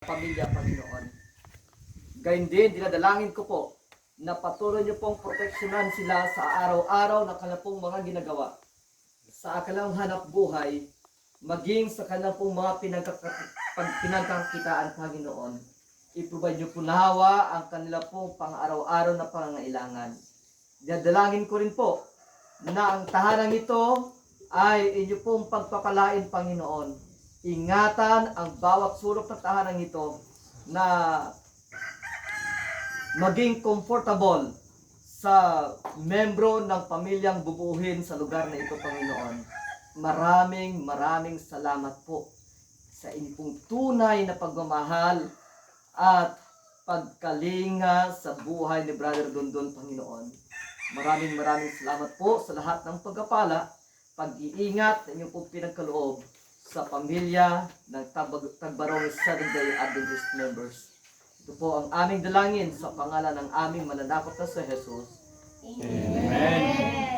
pamilya, Panginoon. Gayun din, dinadalangin ko po na patuloy niyo pong proteksyonan sila sa araw-araw na kanilang pong mga ginagawa. Sa kanilang hanap buhay, maging sa kanilang pong mga pinagkakitaan, Panginoon. I-provide niyo po nahawa ang kanilang pong pang-araw-araw na pangangailangan. Dinadalangin ko rin po na ang tahanang ito ay inyo pong pagpapalain, Panginoon. Ingatan ang bawat sulok ng tahanang ito na maging comfortable sa membro ng pamilyang bubuhin sa lugar na ito, Panginoon. Maraming salamat po sa inyong tunay na pagmamahal at pagkalinga sa buhay ni Brother Dondon, Panginoon. Maraming salamat po sa lahat ng pagpapala, pag-iingat na inyong pong pinagkaloob sa pamilya ng Tagbarong Seventh-day Adventist members. Ito po ang aming dalangin sa pangalan ng aming mananakop na si Jesus. Amen.